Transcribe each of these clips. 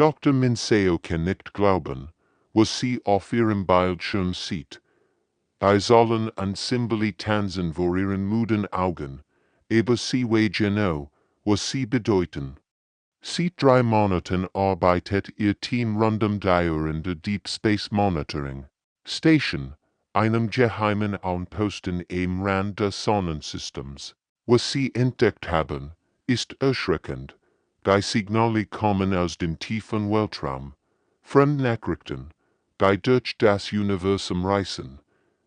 Dr. Minseo kann nicht glauben, was sie auf ihrem Bildschirm sieht. Sollen an Symboli tanzen vor ihren müden Augen, aber sie weiß genau, was sie bedeuten. Seit 3 Monaten arbeitet ihr Team rund um die Uhr in der Deep Space Monitoring Station, einem geheimen Outposten am Rand des Sonnensystems. Was sie entdeckt haben, ist erschreckend. Die Signale kommen aus dem tiefen Weltraum. Fremdnachrichten, die durch das Universum reisen.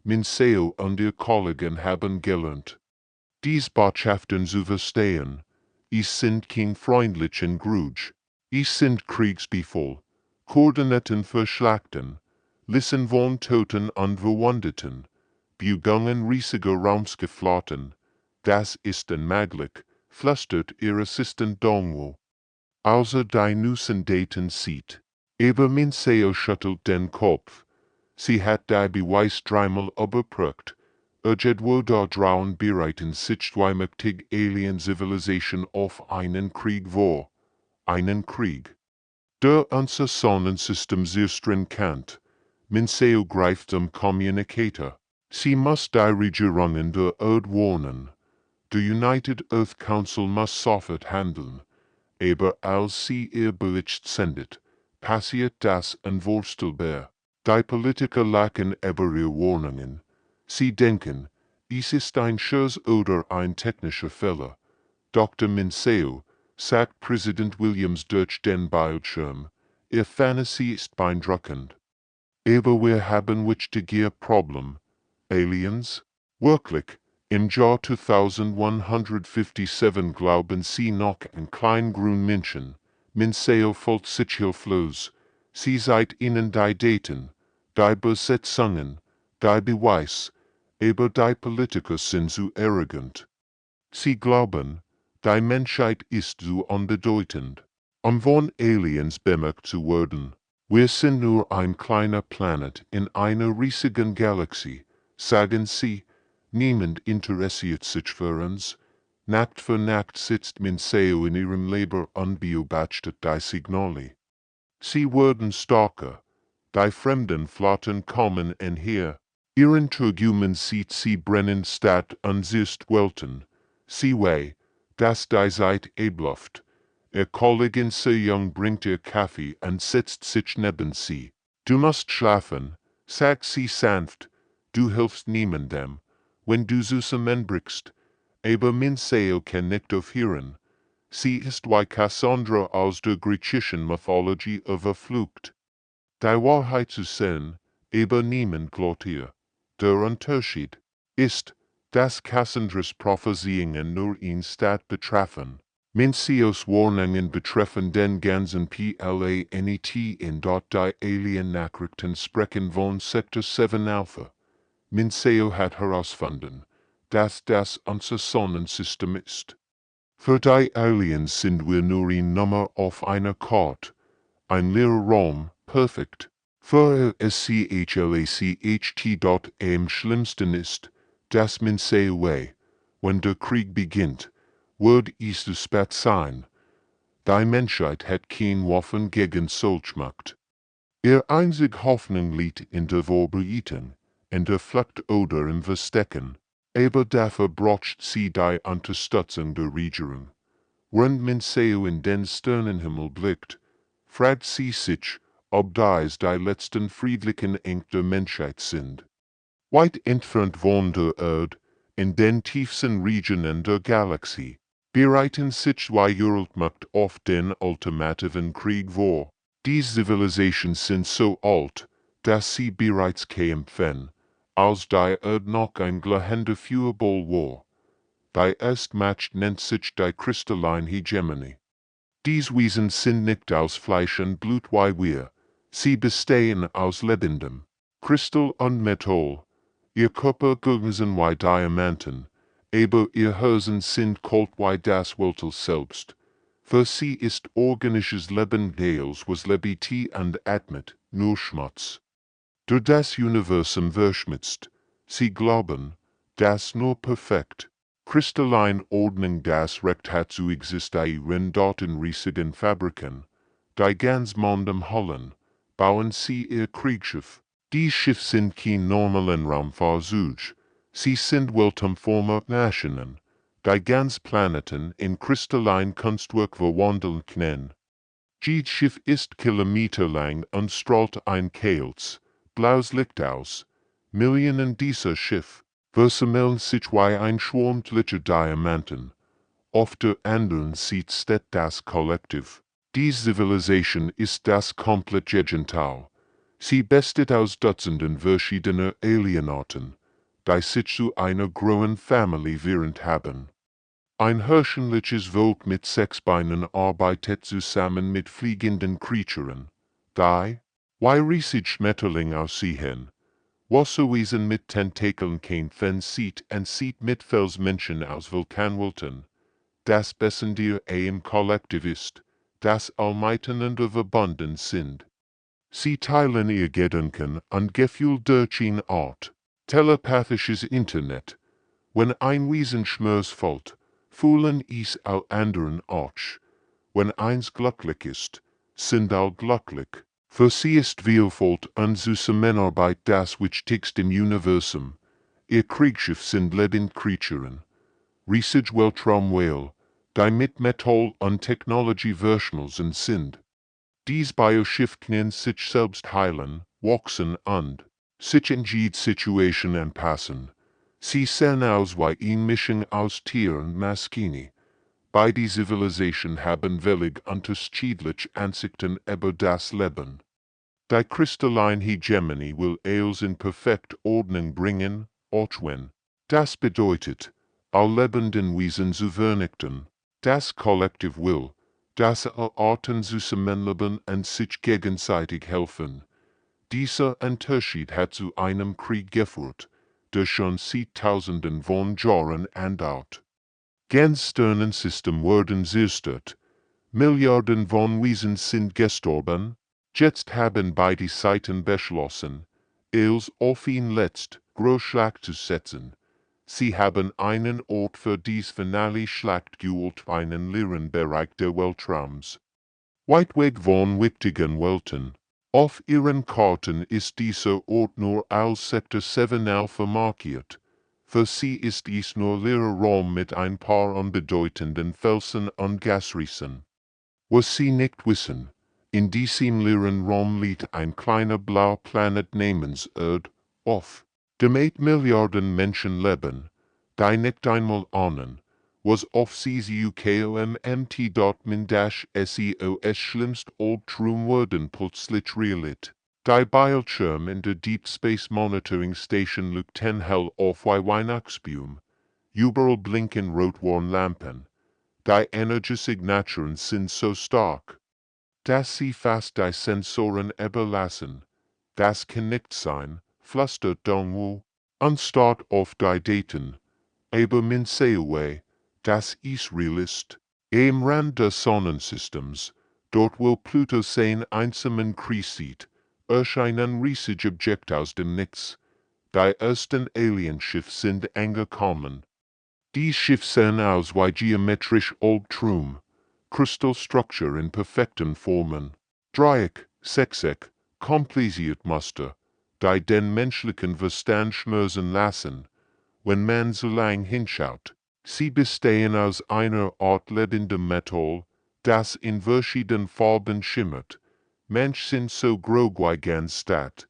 Minseo und ihr Kollegen haben gelernt, dies Botschaften zu verstehen. Es sind kein freundlichen Grudge. Es sind kriegsbevoll. Koordinaten verschlagen. Listen von Toten und Verwundeten. Beugungen riesiger Raumsgeflotten. Das ist unmöglich, flüstert ihr Assistent Dongwo. Also die Nussen Daten sieht. Aber Minseo schüttelt den Kopf. Sie hat die Beweis dreimal überprüft. Wo da draußen bereiten sich zwei mächtige Alien-Zivilisation auf einen Krieg vor. Einen Krieg, der unser Sonnensystem sehr streng kennt. Minseo greift zum Communicator. Sie muss die Regierungen der Erde warnen. Der United Earth Council muss sofort handeln. Aber als sie ihr Bericht sendet, passiert das Unvorstellbare. Die Politiker lachen über ihre Warnungen. Sie denken, es ist ein Scherz oder ein technischer Fehler. Dr. Minseo, sagt Präsident Williams durch den Bildschirm, ihr Fantasie ist beeindruckend. Aber wir haben wichtige Problem. Aliens? Wirklich, im Jahr 2157 glauben Sie noch an kleingrün Menschen. Minseo folgt sich hilflos. Sie seid ihnen die Daten, die Besetzungen, die Beweis, aber die Politiker sind zu arrogant. Sie glauben, die Menschheit ist zu unbedeutend, von Aliens bemerkt zu werden. Wir sind nur ein kleiner Planet in einer riesigen Galaxie, sagen sie. Niemand interessiert sich für uns. Nacht für Nacht sitzt Minseo in ihrem Labor und beobachtet die Signale. Sie werden stärker. Die fremden Flotten kommen her. Ihren Turgumen sieht sie brennen statt und siehst welten. Sie weiß, dass die Zeit abläuft. Ihr Kollegin Sejong bringt ihr Kaffee und setzt sich neben sie. Du musst schlafen, sagt sie sanft. Du hilfst niemandem, wenn du zusammenbrichst. Aber Minseo kann nicht aufhören. Sie ist wie Cassandra aus der griechischen Mythologie überflucht. Die Wahrheit zu sehen, aber niemand glaubt ihr. Der Unterschied ist, dass Cassandras Prophezeiungen nur ihn Stadt betreffen. Minseos Warnungen betreffen den ganzen Planet in dort die Alien-Nachrichten sprechen von Sektor 7 Alpha. Minseo hat herausgefunden, dass das unser Sonnensystem ist. Für die Aliens sind wir nur eine Nummer auf einer Karte. Ein leerer Raum, perfekt. Für SCHLACHT dort am schlimmsten ist, dass Minseo weiß, wenn der Krieg beginnt, wird es zu spät sein. Die Menschheit hat keine Waffen gegen Solchmacht. Ihr einzig Hoffnung liegt in der Vorbereitung, in der Flucht oder im Verstecken. Aber dafür braucht sie die Unterstützung der Regierung. Wenn Minseo in den Sternenhimmel blickt, fragt sie sich, ob dies die letzten friedlichen Eng der Menschheit sind. Weit entfernt von der Erde, in den tiefsten Regionen der Galaxie, bereiten sich die Worldmacht auf den ultimativen Krieg vor. Die Zivilisationen sind so alt, dass sie bereits kämpfen, als die Erde noch ein glühender Feuerball war. Die Erstmacht nennt sich die kristalline Hegemonie. Dies Wesen sind nicht aus Fleisch und Blut wie wir. Sie bestehen aus Lebendem, Kristall und Metall. Ihr Körper glänzen wie Diamanten, aber ihr Herzen sind kalt wie das Weltall selbst. Für sie ist organisches Leben Teils was lebt und atmet, nur Schmutz. Durch das Universum verschmitzt, sie glauben, dass nur perfekt, kristalline Ordnung das Recht hat zu existieren dort in riesigen Fabriken. die ganz mondem Holland, bauen sie ihr Kriegsschiff. Die Schiff sind kein normalen Raumfahrzeug, sie sind Weltraumformationen, die ganz Planeten in kristallin Kunstwerk verwandeln können. Jedes Schiff ist kilometerlang und strahlt ein kaltes, blaues Licht aus. Millionen dieser Schiff versammeln sich wie ein schwarmlicher Diamanten. Auf der anderen Seite steht das Kollektiv. Die Zivilisation ist das komplett Gegenteil. Sie besteht aus Dutzenden verschiedener Alienarten, die sich zu einer großen Familie während haben. Ein herrschliches Volk mit 6 Beinen arbeitet zusammen mit fliegenden Kreaturen, die, wie riesige Schmetterlinge aussehen, Wasserwesen mit Tentakeln kämpfen sieht und sieht mit Felsmenschen aus Vulkanwelten. Das Bessendir im Kollektiv ist, das all miteinander verbunden sind. Sie teilen ihr Gedanken und Gefühl durch eine Art telepathisches Internet. Wenn ein Wesen schmerzfällt, fühlen es all anderen auch. Wenn eins glücklich ist, sind all glücklich. Für sie ist Vielfalt und Zusammenarbeit das Wichtigste im Universum. Ihr Kriegsschiff sind lebende Kreaturen. Riesige Weltraumwale, die mit Metall und Technologie verschmolzen sind. Dies Bioschiff kann sich selbst heilen, wachsen und sich in jede Situation anpassen. Sie sehen aus wie eine Mischung aus Tier und Maschine. Beide Zivilisationen haben völlig unterschiedliche Ansichten über das Leben. Die kristalline Hegemonie will alles in perfekte Ordnung bringen, auch wenn das bedeutet, all lebenden Wesen zu vernichten. Das Kollektiv will, dass alle Arten zusammenleben und sich gegenseitig helfen. Dieser Unterschied hat zu einem Krieg geführt, der schon seit Tausenden von Jahren andauert. Ganz Sternensystem wurden zerstört. Milliarden von Wesen sind gestorben. Jetzt haben beide Seiten beschlossen, es auf ihn letzt Großschlacht zu setzen. Sie haben einen Ort für dies Finale Schlacht geholt, einen leeren Bereich der Weltraums. Weit weg von wichtigen Welten. Auf ihren Karten ist dieser Ort nur als Sektor 7 Alpha markiert. Für sie ist es nur leerer Raum mit ein paar unbedeutenden Felsen und Gasriesen. Was sie nicht wissen, in diesem leeren Raum liegt ein kleiner blauer Planet namens Erde, auf dem 8 Milliarden Menschen leben, die nicht einmal ahnen, was auf sie UKOMMT dort SEOS schlimmst Albtraum wurden plötzlich realit. Die Bildschirm in der Deep Space Monitoring Station leuchten hell auf wie Weihnachtsbaum. Überall blinken Rotwarnlampen. Die Energiesignaturen sind so stark, dass sie fast die Sensoren überlassen. Das kann nicht sein, flüstert Dongwu, anstatt auf die Daten. Aber man sehe, dass es real ist. Am Rand des Sonnensystems, dort wo Pluto sein einsamen Kreis sieht, erscheinen riesige Objekte aus dem Nichts. Die ersten Alienschiff sind angekommen. Die Schiff sehen aus wie geometrisch Albtraum. Kristallstruktur in perfekten Formen. Dreieck, Sechseck, kompliziert Muster, die den menschlichen Verstand schmerzen lassen, wenn man so lang hinschaut. Sie bestehen aus einer Art lebendem Metall, das in verschiedenen Farben schimmert. Mensch sind so grog wie ganz Stadt.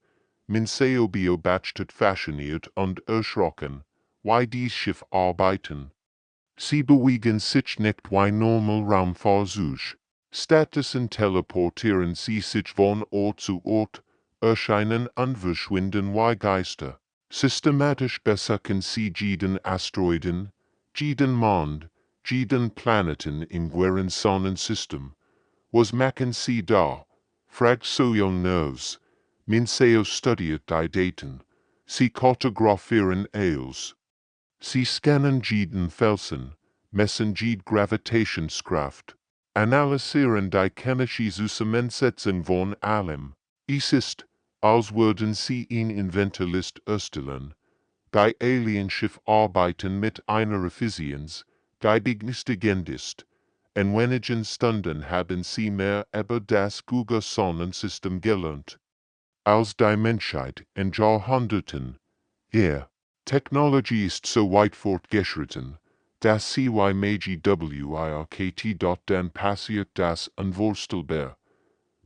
Man seo beobachtet fasziniert und erschrocken, wie dies Schiff arbeiten. Sie bewegen sich nicht wie normal Raumfahrzeug. Stattdessen teleportieren sie sich von Ort zu Ort, erscheinen und verschwinden wie Geister. Systematisch besuchen sie jeden Asteroiden, jeden Mond, jeden Planeten im gueren Sonnensystem. Was machen sie da? Fragt Soyoung Nerves. Minseo studiert die Daten. Sie kartografieren alles. Sie scannen jeden Felsen, messen jede Gravitationskraft, analysieren die chemische Zusammensetzung von allem. Es ist, als würden sie in Inventorlist erstellen. Die Alienschiff arbeiten mit einer Effizienz, die beängstigend ist. en wenigen Stunden haben sie mehr über das Google Sonnensystem gelernt, als die Menschheit in Jahrhunderten. Technology ist so weit fortgeschritten, dass CY-MAGWIRKT. Dann passiert das Unvorstellbare.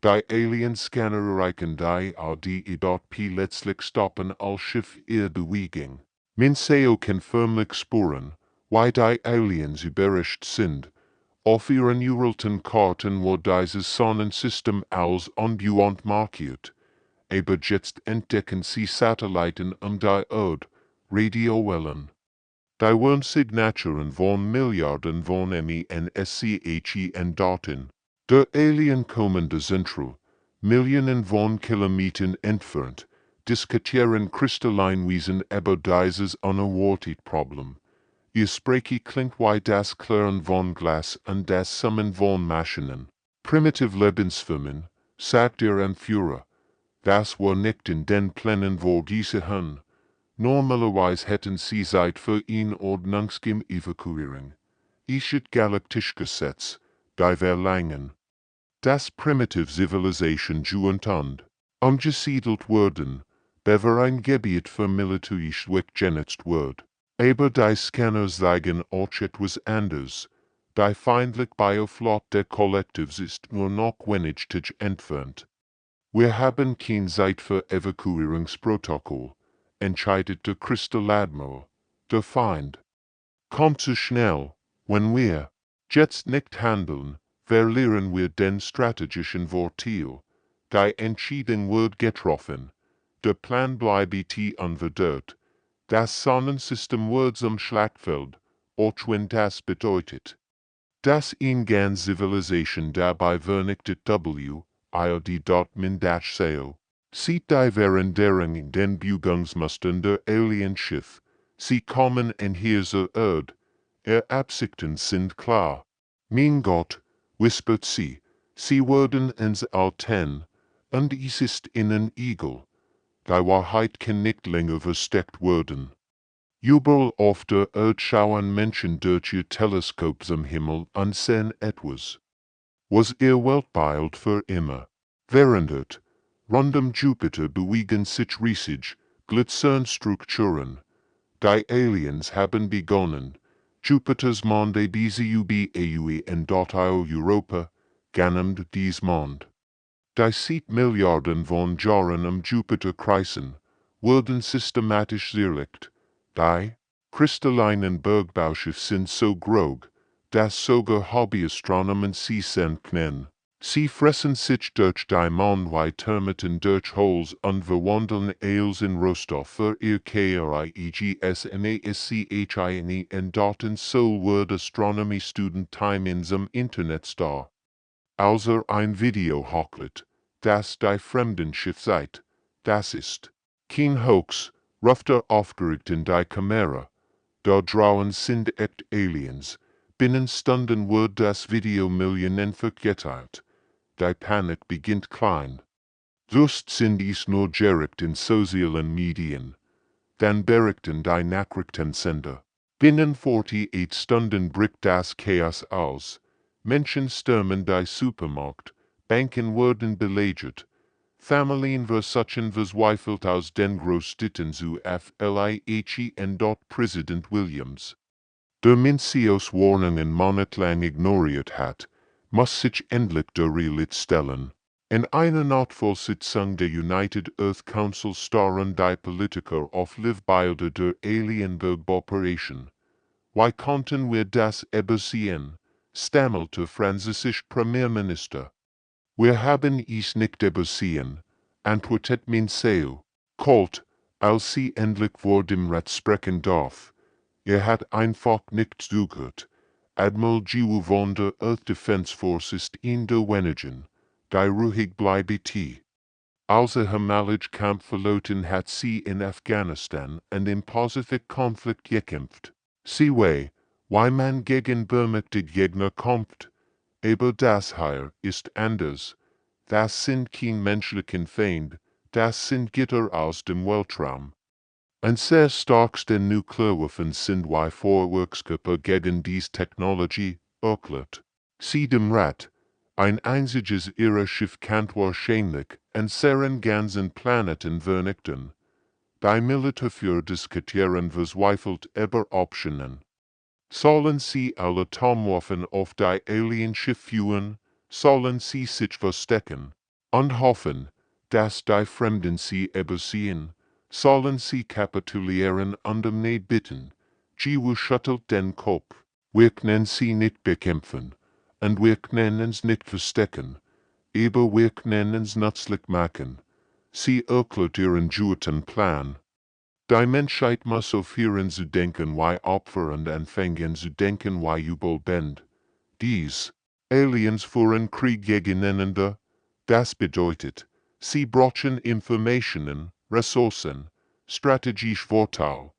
Die Alien-Scanner erreichen die Erde. Letztlich stoppen als Schiff ihre Bewegung. Minseo kann förmlich spüren, wie die Aliens überrascht sind. Auf ihren uralten Karten wurde dieses Sonnensystem als unbewohnt markiert. Aber jetzt entdecken sie Satelliten die Erde, Radiowellen. Die Wernsignaturen von Milliarden von MINSCHI Daten. Der Alien kommende Zentrum, Millionen von Kilometern entfernt, diskutieren Kristalleinwesen über dieses unerwartete Problem. Ihr Sprache klingt wie das Klirren von Glas und das Summen von Maschinen. Primitive Lebensformen, sagt der Anführer. Das war nicht in den Plänen vor diese Hahn. Normalerweise hätten sie Zeit für ihn Ordnungsgem Evakuierung. Ischet Galaktische Gesetz, die Verlangen. Das Primitive Civilization juentand. Umgesiedelt worden, bever ein Gebiet für militärisch weggenutzt wird. Aber die Scanner zeigen auch etwas anders. Die feindliche Bioflot der Kollektivs ist nur noch wenig entfernt. Wir haben keine Zeit für Evakuierungsprotokoll, entscheidet der Kristalladmiral. Der Feind kommt zu schnell. Wenn wir jetzt nicht handeln, verlieren wir den strategischen Vorteil. Die Entscheidung wird getroffen. Der Plan bleibt unverändert. Das Sonnensystem wird zum Schlachtfeld, auch wenn das bedeutet, dass eine Zivilisation dabei vernichtet Erde. Sieht die Veränderung in den Bewegungsmustern der Alienschiff. Sie kommen in hier zur Erde. Absichten sind klar. Mein Gott, whispert sie werden ins Alten, und es ist ihnen egal. Die Wahrheit kann nicht länger versteckt werden. Überall auf der Erde schauen Menschen durch ihr Teleskop zum Himmel und sehen etwas, was ihr Weltbild für immer verändert. Rund Jupiter bewegen sich riesig, glitzern Strukturen. Die Aliens haben begonnen, Jupiters Monde bezubauen in Europa, genannt dies Mond. Die 7 Milliarden von Jahren Jupiter kreisen, wurden systematisch zerlegt. Die kristallinen Bergbauschiffe sind so groß, dass sogar Hobbyastronomen sie sehen können. Sie fressen sich durch die Mond wie Termiten durch Holes und verwandeln alles in Rohstoff für ihr KRIGSMASCHINE und Daten so wird Astronomie Student Time in zum Internet star. Also ein Video hochlädt, das die Fremdenschiff seid. Das ist kein Hoax, ruft aufgeregt in die Kamera. Da drauen sind echt Aliens. Binnen Stunden wird das Video millionenfach geteilt. Die Panik beginnt klein. Just sind es nur direkt in sozialen Medien. Dann berichten die Nachrichtensender. Binnen 48 Stunden bricht das Chaos aus. Menschen stürmen die Supermarkt, Banken werden belagert. Familien versuchen verzweifelt aus den Großstädten zu fliehen. Präsident Williams, der Mencios Warnungen monatelang ignoriert hat, muss sich endlich der Realität stellen. In einer Notfallsitzung der United Earth Council starren die Politiker auf Livebilder der Alienberg-Operation. Wie konnten wir das übersehen? Stammelte französische Premierminister. Wir haben es nicht übersehen, antwortet Menceo. Kalt, als sie endlich vor dem Rat sprechen darf. Hat einfach nicht zugehört. Admiral Jiwu von der Earth Defense Force ist in der wenigen, die ruhig bleibt. Als malig Kampf verloren hat sie in Afghanistan und im Pazifik-Konflikt gekämpft. Sie wie man gegen bemächtigte Gegner kämpft. Aber das hier ist anders. Das sind kein menschlichen Feind, das sind Gitter aus dem Weltraum. Und sehr starkste Nuklearwaffen sind wie Vorwärtskörper gegen diese Technologie, erklärt Sie dem Rat, ein einziges ihrer Schiff kann wahrscheinlich en seren ganzen Planeten vernichten. Die Militär für diskutieren verzweifelt über Optionen. Sollen sie alle Atomwaffen auf die Alien-Schiff führen, sollen sie sich verstecken und hoffen, dass die Fremden sie übersehen, sollen sie kapitulieren und um ne bitten. Jiwu schüttelt den Kopf. Wir können sie nicht bekämpfen, und wir können uns nicht verstecken, aber wir können uns nützlich machen. Sie erklärt ihren guten Plan. Die Menschheit muss aufhören zu denken wie Opfer und anfangen zu denken wie Überlebend. Dies Aliens führen Krieg gegeneinander. Das bedeutet, sie brauchen Informationen, Ressourcen, strategisch Vorteil.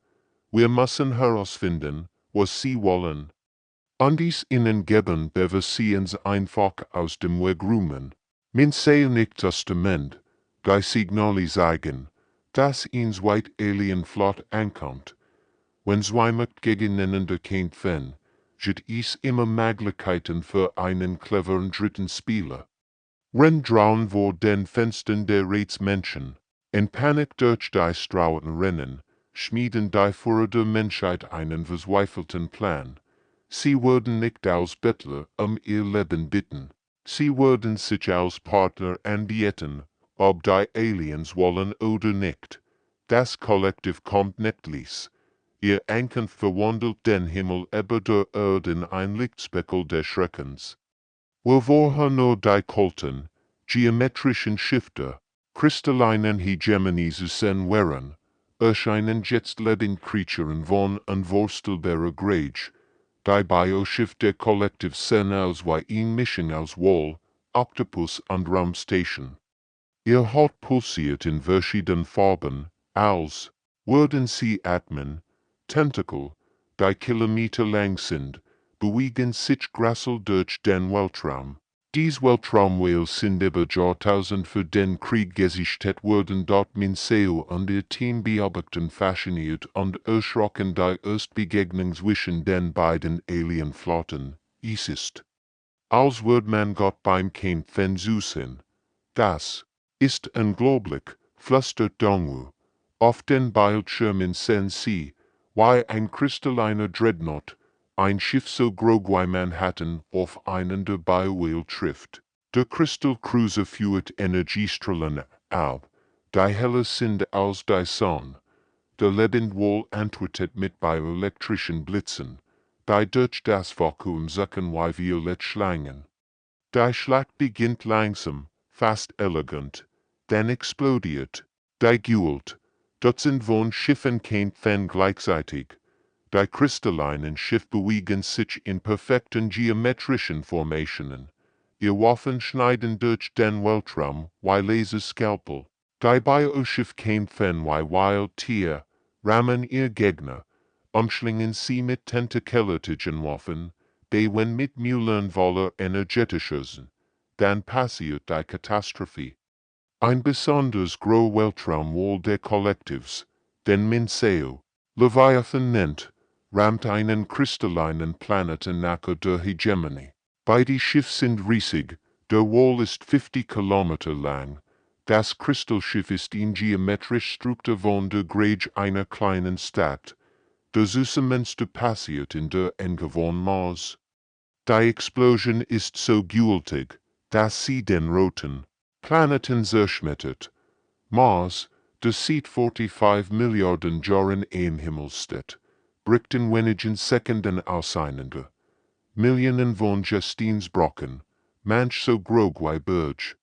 Wir müssen herausfinden, was sie wollen. Und dies ihnen geben, bevor sie uns einfach aus dem Weg räumen. Min sei nicht Testament, die Signale sagen, dass ins White Alien Flot ankommt. Wenn zwei Macht gegeneinander kämpfen, gibt es immer Möglichkeiten für einen cleveren dritten Spieler. Trauen vor den Fenstern der Reddit-Menschen. In Panik durch die Straßen rennen, schmieden die Führer der Menschheit einen verzweifelten Plan. Sie würden nicht als Bettler ihr Leben bitten. Sie würden sich als Partner anbieten, ob die Aliens wollen oder nicht. Das Kollektiv kommt nicht ließ. Ihr Ankunft verwandelt den Himmel über der Erde in ein Lichtspeckel des Schreckens. Wir wollen nur die kalten, geometrischen Shifter, kristallinen Hegemonies sehen wären, erscheinen jetzt lebende Creaturen von unvorstellbarer Grage. Die Bioschiff der Kollektiv sehen aus wie eine Mischung aus Wall, Octopus und Raumstation. Ihr Haut pulsiert in verschiedenen Farben, als würden sie atmen, Tentakel, die Kilometer lang sind, bewegen sich grassel durch den Weltraum. Dies Weltraumwhales sind über Jahrtausend für den Krieg gesichtet worden, dort Minseo und ihr Team beobachten fasziniert und erschrocken die Erstbegegnung zwischen den beiden Alienflotten. Es ist, als würde man Gott beim Kämpfen zusehen. Das ist unglaublich, flüstert Dongwu. Auf den Bildschirmen sehen sie, wie ein kristalliner Dreadnought, ein Schiff so groß wie Manhattan, auf einen der Biowhale trifft. Der Kristallcruiser führt Energiestrahlen ab, die heller sind als die Sonne. Der Lebendwall antwortet mit bioelektrischen Blitzen, die durch das Vakuum suchen wie Violettschlangen. Die Schlacht beginnt langsam, fast elegant, dann explodiert, die Gult. Dutzend von Schiffen kämpfen gleichzeitig. Die kristallinen Schiffe bewegen sich in perfekten geometrischen Formationen. Ihr Waffen schneiden durch den Weltraum wie Laserskalpel. Die Bioschiffe kämpfen wie Wildtier, rammen ihr Gegner, umschlingen sie mit tentakellartigen Waffen, die wenn mit Mühlen voller energetischer sind, dann passiert die Katastrophe. Ein besonders großer Weltraumwall der Kollektivs, den Minseo, Leviathan nennt, rammt einen kristallinen Planeten nahe der Hegemonie. Beide Schiffe sind riesig, der Wall ist 50 Kilometer lang, das Kristallschiff ist in geometrisch Struktur von der Grage einer kleinen Stadt. Der Süßemenste passiert in der Enge von Mars. Die Explosion ist so gewaltig, dass sie den roten Planeten zerschmettert. Mars, der seit 45 Milliarden Jahren im Himmel steht, bricht in wenigen Sekunden auseinander. Millionen von Gesteinsbrocken, manch so groß wie Berge,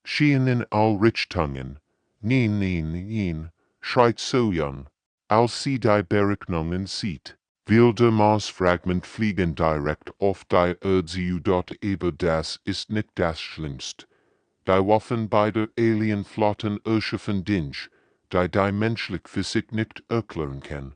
schien in all Richtungen. Nein, schreit so jung, als sie die Berechnungen sieht. Wilde Marsfragment fliegen direkt auf die Erde dort aber das ist nicht das Schlimmste. Die Waffen beider Alienflotten erschaffen Dinge, die menschliche Physik nicht erklären kann.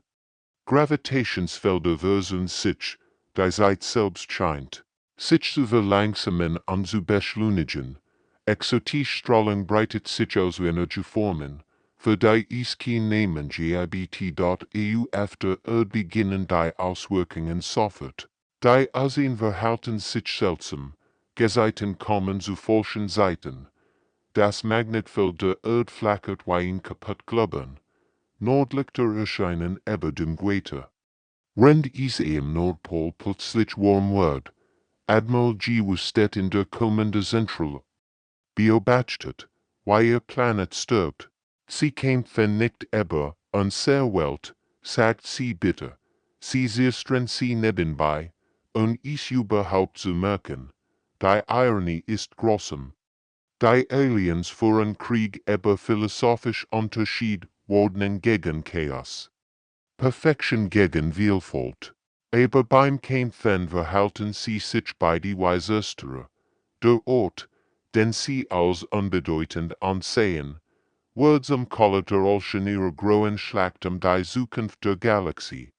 Gravitationsfelder versuchen sich, die Zeit selbst scheint, sich zu verlangsamen und zu beschleunigen. Exotische Strahlung breitet sich aus Energieformen, für die es kein Namen gibt. Auf der Erde beginnen die Auswirkungen sofort. Die Asien verhalten sich seltsam, Gezeiten kommen zu falschen Seiten. Das Magnetfeld der Erde flackert wie ein kaputt Globben. Nordlichter erscheinen über dem Äquator. Wenn es im Nordpol plötzlich warm wird, Admiral G. steht in der kommende Zentral. Beobachtet, wie ihr Planet stirbt. Sie kämpfen nicht über unsere Welt, sagt sie bitte. Sie zerstreuen sie nebenbei, es überhaupt zu merken. Die Ironie ist großem. Die Aliens führen Krieg über philosophisch Unterschied, Ordnung gegen Chaos. Perfektion gegen Vielfalt. Aber beim Kämpfen verhalten sie sich beide wie Söstere. Der Ort, den sie als unbedeutend ansehen, wird zum Kollateralschaden ihrer großen Schlacht um die Zukunft der Galaxie.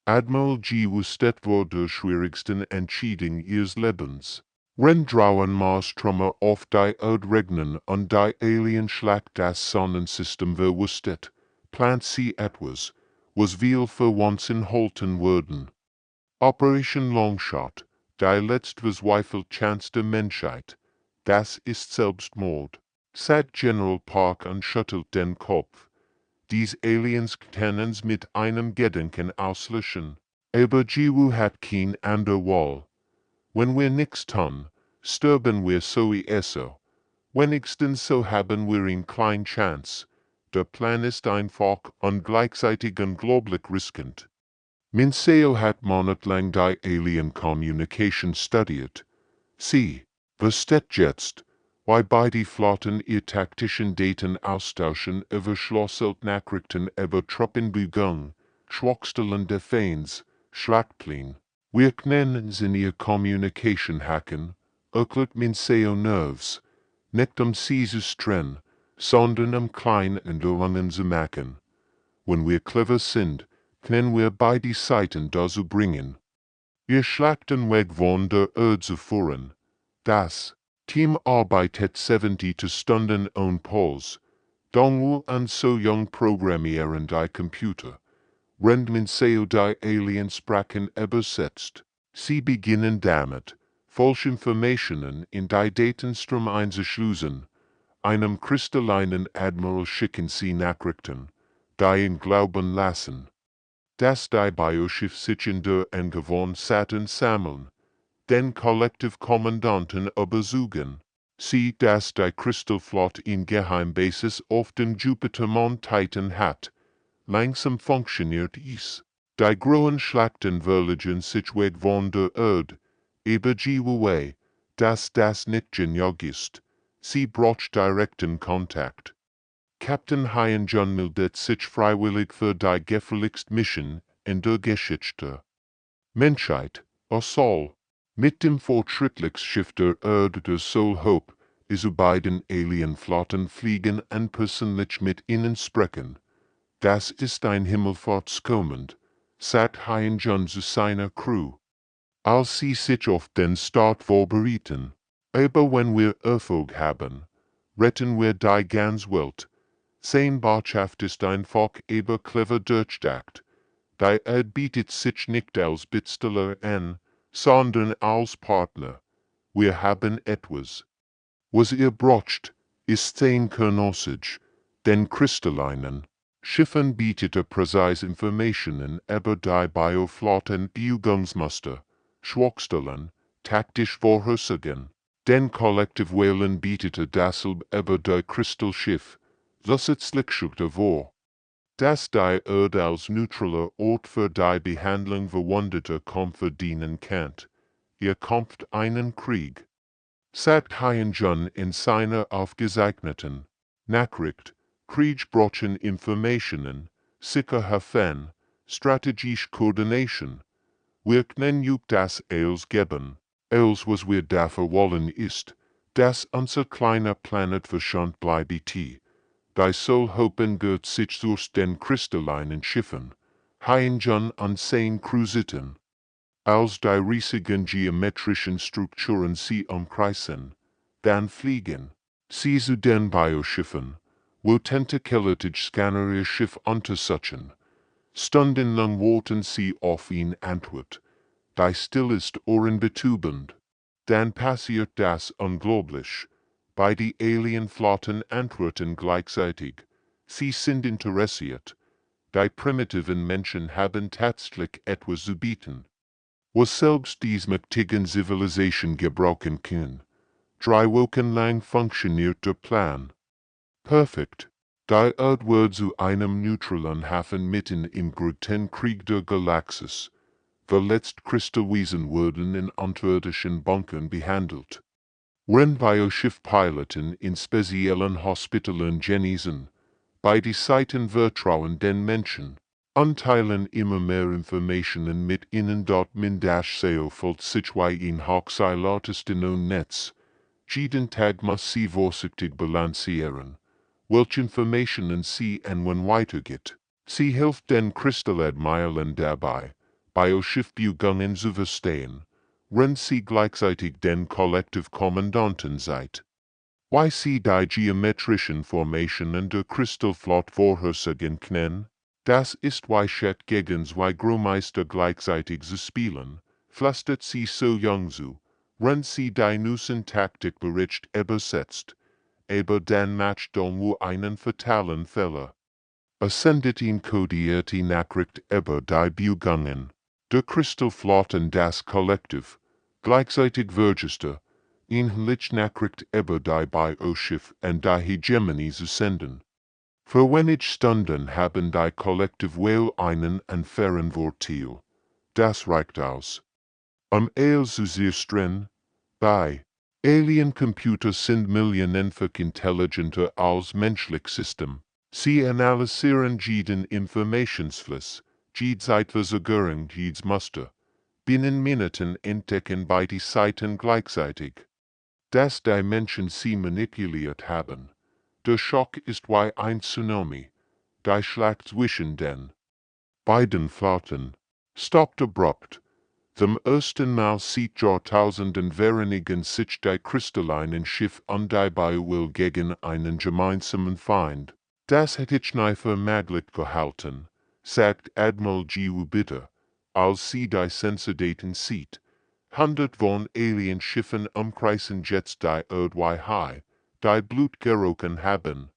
Admiral G. steht vor der schwierigsten Entscheidung ihres Lebens. Wenn drauen Marstrümmer auf die Erde regnen und die Alien-Schlacht das Sonnensystem verwüstet, plant sie etwas, was wir für uns enthalten würden. Operation Longshot, die letzte Zweifelchance der Menschheit, das ist Selbstmord. Sagt General Park und schüttelt den Kopf. Dies Aliens können's mit einem Gedanken auslöschen. Aber Jiwu hat kein ander Wahl. Wenn wir nichts tun, sterben wir sowieso. Wenigstens so haben wir eine kleine Chance. Der Plan ist einfach und gleichzeitig unglaublich riskant. Minseo hat monatelang die Alien Communication studiert. Sie versteht jetzt, why beide Flotten ihr taktischen Daten austauschen über Schlüsselnachrichten über Truppenbewegung, Schwachstellen der Feinds, Schlachtpläne. Wir können in ihr Communication hacken, erklärt Minseo Nerves, nicht sie zu strennen, sondern klein und langen zu machen. Wenn wir clever sind, können wir beide Seiten dazu bringen, ihr Schlachten weg von der Erde zu führen. Das Team arbeitet 70 Stunden on Pause. Dongwu und so jung programmieren die Computer. Wenn Minseo die Aliensprachen übersetzt. Sie beginnen damit, Falschinformationen in die Datenstrom einzuschleusen. Einem kristallinen Admiral schicken sie Nachrichten, die ihn glauben lassen, dass die Bioschiff sich in der ungewohnten Saturn sammeln, den Kollektivkommandanten übersuchen. Sie, dass die Kristallflotte in Geheimbasis auf den Jupitermond Titan hat. Langsam funktioniert es. Die großen Schlachten verlegen sich weg von der Erde, aber GWA, dass das nicht genial ist. Sie braucht direkten Kontakt. Captain Hyen-Jun meldet sich freiwillig für die gefährlichste Mission in der Geschichte. Menschheit, Soll. Mit dem Fortschrittlichschiff der Erde der Soul Hope, zu beiden Alienflotten fliegen und persönlich mit ihnen sprechen. Das ist ein Himmelfahrtskommand, sagt Hyen-Jun zu seiner Crew. Als sie sich auf den Start vorbereiten. Aber wenn wir Erfolg haben, retten wir die ganze Welt. Sein Botschaft ist einfach aber clever durchdacht. Die Erde bietet sich nicht als Bittsteller an, sondern als Partner. Wir haben etwas. Was ihr braucht, ist ein Kernmessage, den kristallinen Schiffen bietet präzise Informationen über die Bioflotten Bewegungsmuster, Schwachstellen, taktisch Vorhersagen. Den Kollektivwählen bietet dasselbe über die Kristallschiff, zusätzlich vor, dass die Erde als neutraler Ort für die Behandlung verwundeter Kämpfer dienen kann. Ihr kämpft einen Krieg, sagt Hyen-Jun in seiner aufgezeichneten Nachricht. Krieg brauchen Informationen, Sicherheiten, strategische Koordination. Wir können das alles geben. Alles was wir dafür wollen ist, dass unser kleiner Planet verschont bleibt. Die Soul Hope gehört sich durch den kristallinen Schiffen, Hyen-Jun und sein Cruisiten. Als die riesigen geometrischen Strukturen sie umkreisen, dann fliegen sie zu den Bioschiffen, wo tentakelatisch Scanner ihr Schiff untersuchen. Stundenlang warten sie auf ihn Antwort. die still ist ohrenbetäubend. Dann passiert das unglaublich. Bei die Alienflotten antworten gleichzeitig. Sie sind interessiert. Die primitiven Menschen haben tatsächlich etwas zu bieten, was selbst dies mächtigen Zivilisation gebrauchen kann. 3 Wochen lang funktioniert der Plan. Perfekt. Die Erde wird zu einem neutralen Hafen mitten im großen Krieg der Galaxis. Verletzt Kristallwesen wurden in unterirdischen Bunkern behandelt. Wenn Bioschiffpiloten in speziellen Hospitalen genesen, bei die Seiten vertrauen den Menschen, unteilen immer mehr Informationen mit ihnen dort sehr vollzwischen in hochseilartesten Netz. Jeden Tag muss sie vorsichtig balancieren, welche Informationen sie an wen weitergeht. Sie hilft den Kristalladmiralen dabei, Bioschiffbewegungen zu verstehen, wenn sie gleichzeitig den Kollektivkommandanten seid. Wie sie die geometrischen Formationen der Kristallflot vorhersagen können, das ist wie Chet gegen zwei Großmeister gleichzeitig zu spielen, flüstert sie so jung zu, wenn sie die neuesten Taktikbericht übersetzt, aber dann macht nur einen fatalen Fehler. Sendet ihn kodierte Nachricht über die Bewegungen der Kristallflot und das Kollektiv, gleichzeitig vergesste, inhaltlich Nachricht über die Bioschiff und die Hegemonie zu senden. Für wenige Stunden haben die Kollektiv wohl einen unfairen Vorteil. Das reicht aus. Zu sichern, bei Alien-Computer sind millionenfach intelligenter als menschlich System. Sie analysieren jeden Informationsfluss, jede Zeitverzögerung, jedes Muster. Binnen Minuten entdecken beide Seiten gleichzeitig, dass die Menschen sie manipuliert haben. Der Schock ist wie ein Tsunami. Die Schlacht zwischen den beiden Flotten stoppt abrupt. Zum ersten Mal sieht Jahrtausenden vereinigen sich die kristallinen Schiff und die Bio gegen einen gemeinsamen Feind. Das hätte ich nicht für möglich gehalten, sagt Admiral Giu bitter, als sie die Sensordaten sieht. 100 von Alienschiffen umkreisen jetzt die Erde wie Hai, die Blut gerochen haben.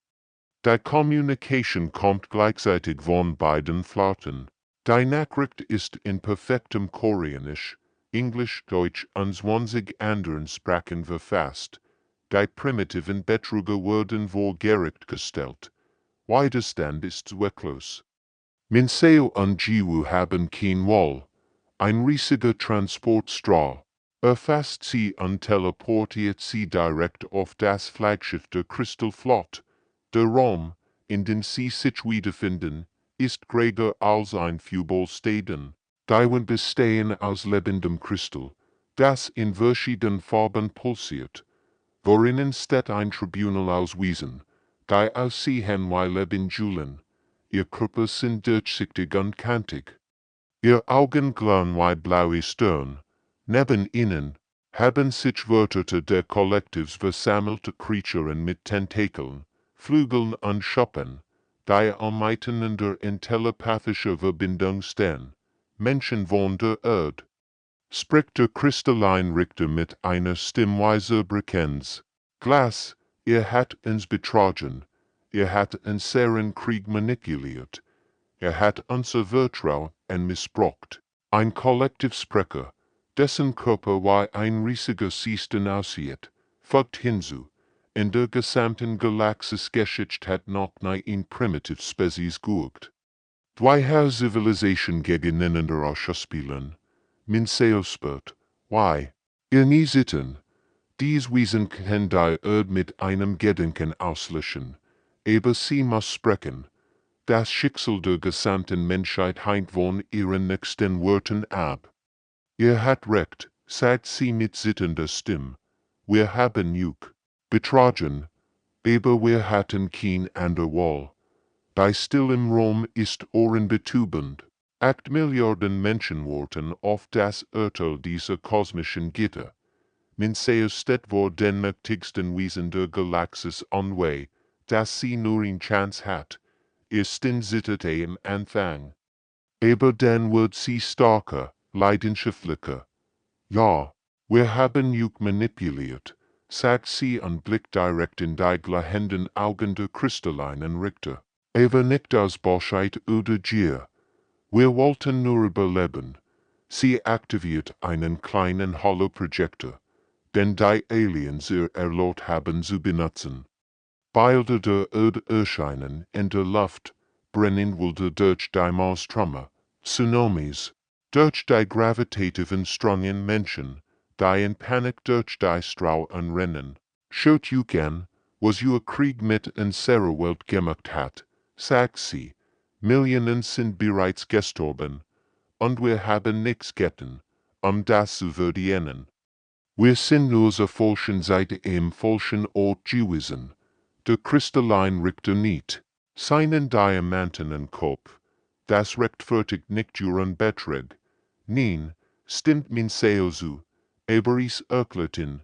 Die Kommunikation kommt gleichzeitig von beiden Flotten. Die Nachricht ist in perfektem Koreanisch, Englisch, Deutsch und 20 anderen Sprachen verfasst. Die primitiven Betrüger wurden vor Gericht gestellt. Widerstand ist zwecklos. Minseo und Jiwu haben kein Wall. Ein riesiger Transportstrahl erfasst sie und teleportiert sie direkt auf das Flaggschiff der Kristallflot. Der Raum, in den sie sich wiederfinden, ist größer als ein Fußballstadion. Die bestehen aus lebendem Kristall, das in verschiedenen Farben pulsiert. Worinnen steht ein Tribunal auswiesen, die aussehen wie Lebendjulen. Ihr Körper sind durchsichtig und kantig. Ihr Augen glühen wie blaue Sterne. Neben ihnen haben sich Wörter der Kollektivs versammelte Kreaturen mit Tentakeln, Flügeln und Schuppen, die miteinander in telepathischer Verbindung stehen. Menschen von der Erde. Spricht der Kristalleinrichter mit einer Stimmweise Brekens. Glas, ihr hat uns betrogen, ihr hat unseren Krieg manipuliert, hat unser Vertrauen missbraucht. Ein Kollektivsprecher, dessen Körper wie ein riesiger System aussieht, fügt hinzu, in der gesamten Galaxis-Geschichte hat noch nie ein Primitiv-Spezies geguckt. Zwei Zivilisation gegeneinander ausspielen. Minseo spürt, why, ihr nie sitten. Dies Wesen kann die Erde mit einem Gedanken auslöschen, aber sie muss sprechen. Das Schicksal der gesamten Menschheit hängt von ihren nächsten Worten ab. Ihr habt recht, sagt sie mit sittender Stimme. Wir haben Juk betrogen, aber wir hatten kein ander Wahl. Die Still im Raum ist ohrenbetäubend. 8 Milliarden Menschen warten auf das Urteil dieser kosmischen Gitter. Minseo steht vor den mächtigsten Wesen der Galaxis onway, dass sie nur eine Chance hat. Ist zitterte im Anfang. Aber dann wird sie stärker, leidenschaftlicher. Ja, wir haben juk manipuliert, sagt sie und blickt direkt in die glänzenden Augen der kristallinen Richter. Aber nicht aus Bosheit oder Gier. Wir wollten nur überleben. Sie aktiviert einen kleinen Holoprojektor, den die Aliens ihr erlaubt haben zu benutzen. Bilder der Erde erscheinen in der Luft, brennen wurde durch die Marstrümmer, Tsunamis, durch die gravitativen Strungen Menschen, die in Panik durch die Strahl anrennen. Schaut juk an, was ihr Krieg mit unserer Welt gemacht hat, sagt sie. Millionen sind bereits gestorben, und wir haben nichts getan, das zu verdienen. Wir sind nur zur falschen Seite im falschen Ort gewesen. Der Kristallin Richter nicht. Seinen diamantenen Kopf. Das rechtfertigt nicht ihren Betrag. Nein, stimmt min Seo zu, aber ich erklärten.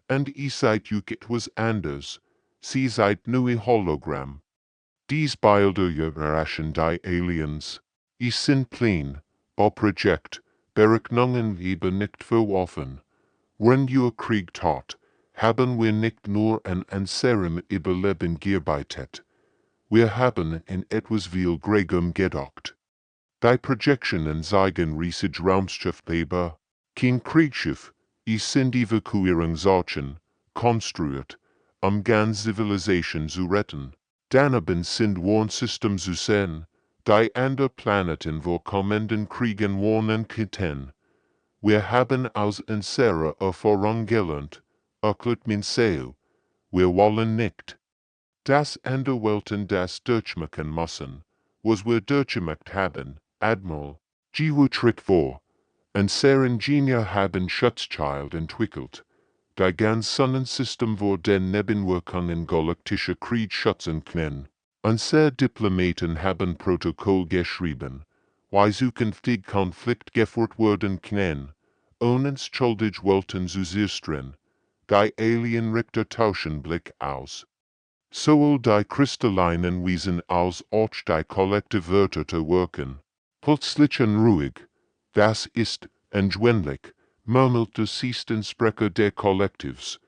Und ich seid juk etwas anders. Sie seid nur ein Hologramm. Dies Bilder überraschen die Aliens. Ich sind plain, Projekt, Berechnungen eben nicht verworfen. Wenn ihr Krieg tat, haben wir nicht nur an unserem Überleben gearbeitet. Wir haben in etwas viel Gregem gedacht. Die Projektionen zeigen riesig Raumschiff über, kein Kriegsschiff, ich sind Evakuierungsarchen, konstruiert, ganz Zivilisation zu retten. Daneben sind Warnsystem zu sehen, die andere Planeten wo kommenden Kriegen warnen könnten. Wir haben aus unserer Erfahrung gelernt, erklärt min Seo. Wir wollen nicht, dass andere Welten das durchmachen müssen, was wir durchgemacht haben, Admiral. Jiwu tritt vor. Unser Ingenieur haben Schutzschild entwickelt. Die ganz Sonnensystem vor den Nebenwirkungen galaktischer Krieg schützen können. Unser Diplomaten haben Protokoll geschrieben, wie zukünftig Konflikt geführt werden kann, uns schuldig Welten zu zerstreuen. Die Alien-Richter tauschen Blick aus. Sowohl die kristallinen Wesen als auch die Kollektivwörter zu wirken. Plötzlich und ruhig, das ist entschwindlich, murmelt der Sprecher der Kollektivs.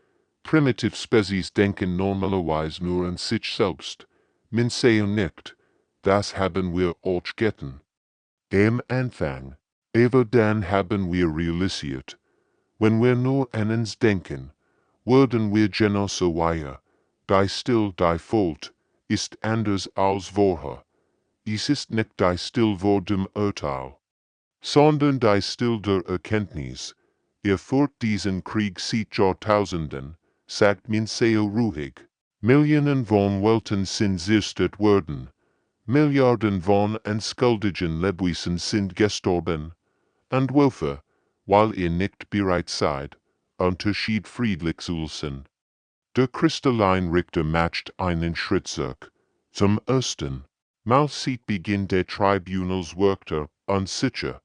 Primitive Species denken normalerweise nur an sich selbst. Min Seo nicht, das haben wir auch getan. Am Anfang, aber dann haben wir realisiert, wenn wir nur an uns denken, werden wir genauso weiter. Die still die Fault ist anders als vorher. Es ist nicht die still vor dem Urteil, sondern die still der Erkenntnis. Ihr führt diesen Krieg seit Jahrtausenden, sagt min Seo ruhig. Millionen von Welten sind zerstört worden. Milliarden von unschuldigen Lebewesen sind gestorben. Und wofür, weil ihr nicht bereit seid, Unterschied friedlich zu lösen. Der Kristallin Richter macht einen Schritt zurück. Zum ersten Mal sieht Beginn der Tribunalswörter unsicher.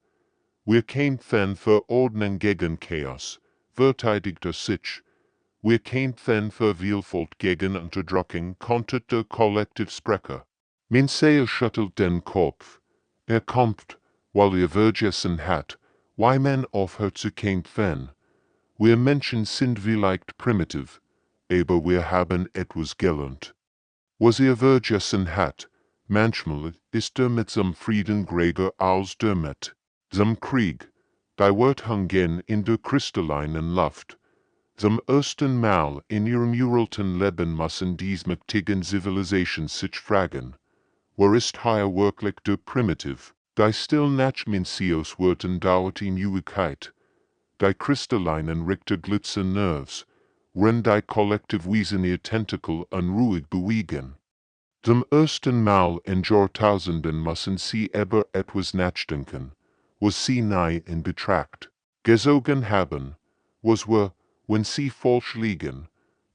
Wir kämpfen für Ordnung gegen Chaos, verteidigte sich. Wir kämpfen für Vielfalt gegen Unterdrückung, kontert der Kollektivsprecher. Min Seo schüttelt den Kopf. Kommt, weil vergessen hat, wie man aufhört zu kämpfen. Wir Menschen sind vielleicht primitiv, aber wir haben etwas gelernt. Was vergessen hat, manchmal ist mit zum Frieden greger als mit zum Krieg. Die wird hängen in der kristallinen Luft. Zum ersten Mal in ihrem uralten Leben müssen dies mächtigen Zivilisation sich fragen. Wer ist hier wirklich der Primitiv? Die still nach min Seos werden dauert in Ewigkeit. Die kristallinen Richter glitzern Nerves, wenn die Kollektivwesen ihr Tentakel unruhig bewegen. Zum ersten Mal in Jahrtausenden müssen sie aber etwas nachdenken, was sie nahe in Betracht gezogen haben, was wir, wenn sie falsch liegen,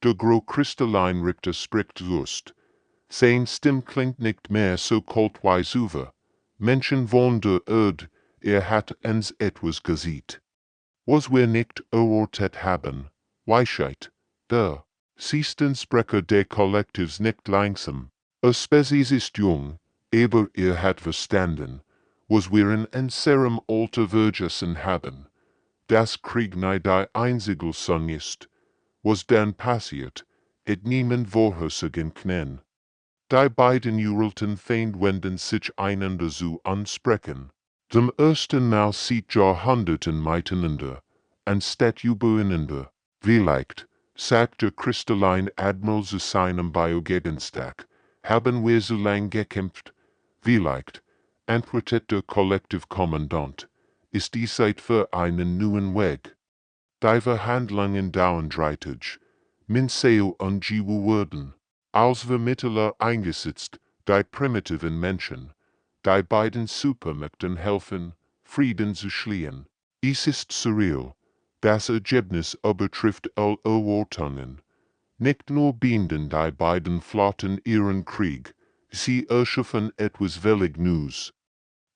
der kristallin Richter spricht just. Sein Stimm klingt nicht mehr so kalt wie zuvor. Menschen von der Erde, hat uns etwas gesieht. Was wir nicht erwartet haben, Weisheit, der Sprecher der Kollektivs nicht langsam. A Spezies ist jung, aber hat verstanden, was wären en serum alter Vergessen haben. Das Krieg nie die einzige Son ist, was dann passiert, et niemand vorhersagen kann. Die beiden Jurelten Feind wenden sich einander zu ansprechen. Dem ersten Mal seit Jahrhunderten miteinander, anstatt übereinander. Vielleicht, sagt der Kristallin Admiral zu seinem Biogegenstag, haben wir so lang gekämpft. Vielleicht, antwortet der Kollektivkommandant, ist die Zeit für einen neuen Weg. Die Verhandlungen dauern dreitig, Minseo angewu werden. Als Vermittler eingesetzt, die primitiven Menschen, die beiden Supermächten helfen, Frieden zu schließen. Es ist surreal, das Ergebnis übertrifft alle Erwartungen. Nicht nur binden die beiden Flotten ihren Krieg, sie erschaffen etwas völlig Neues.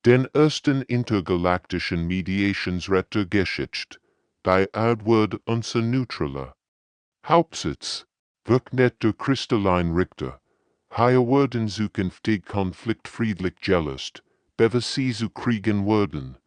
Den ersten intergalaktischen Mediationsretter Geschichte, die Erde wird unser neutraler Hauptsitz, wirkt der Kristallin Richter. Hier werden zukünftig Konflikt friedlich gelöst, bevor sie zu Kriegen werden.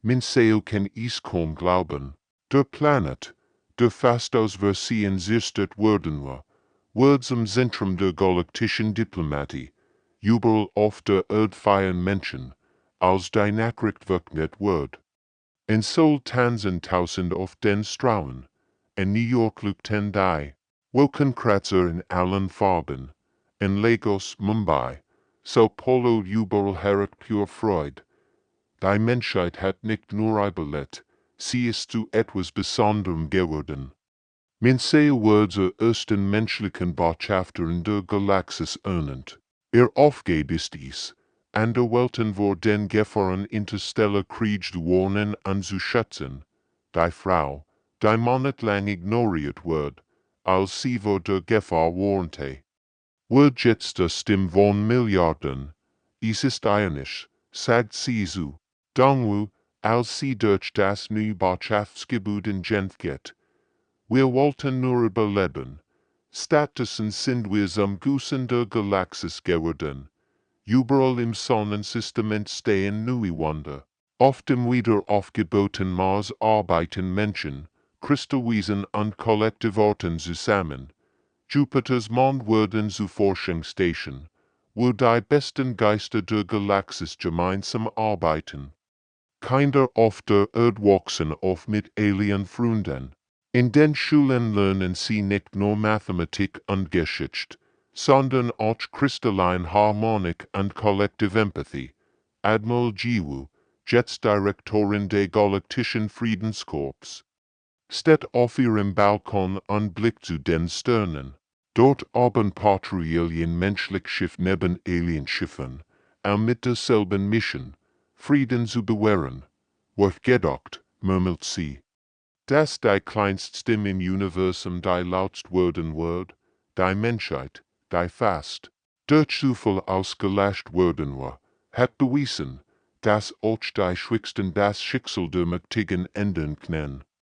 Minseo kann es kaum glauben. Der Planet, der fast aus Versien zerstört werden war, wird zum Zentrum der galaktischen Diplomatie. Überall auf der Erde feiern Menschen, als die Nachricht verkündet wird. In Seoul tanzen tausend auf den Straßen. In New York leuchten die Wolkenkratzer in allen Farben. In Lagos, Mumbai, Sao Paulo überall herrscht pure Freude. Die Menschheit hat nicht nur überlebt, sie ist zu etwas Besonderem geworden. Minseo wird zur ersten menschlichen Botschafter in der Galaxis ernannt. Ihr Aufgabe ist es, an der Welten vor den Gefahren interstellar Krieg zu warnen und zu schützen. Die Frau, die monatelang ignoriert wird, als sie vor der Gefahr warnte, wird jetzt der Stimme von Milliarden. Es ist einig, sagt sie zu. Dongwu, als sie durch das neue Botschaftsgebot in Genf geht. Wir wollten nur überleben. Stattdessen sind wir zum Gusen der Galaxis geworden. Überall im Sonnensystem entstehen neue Wunder. Auf dem wieder aufgeboten Mars arbeiten Menschen, Kristallwesen und Kollektivorten zusammen. Jupiters Mond werden zu Forschungsstation, wo die besten Geister der Galaxis gemeinsam arbeiten. Kinder auf der Erde wachsen auf mit Alien-Freunden. In den Schulen lernen sie nicht nur Mathematik und Geschichte, sondern auch Kristallin Harmonik und Collective Empathy. Admiral Jiwoo, Jetsdirektorin des Galaktischen Friedenskorps, steht auf ihrem Balkon und blickt zu den Sternen. Dort oben patrouillieren menschliche Schiffe neben Alienschiffen, mit derselben Mission, Frieden zu bewahren. Wird gedacht, murmelt sie, dass die kleinste Stimme im Universum die lautst werden wird, die Menschheit, die fast durch Zufall ausgelöscht werden war, hat bewiesen, dass auch die Schwächsten das Schicksal der Mächtigen ändern können.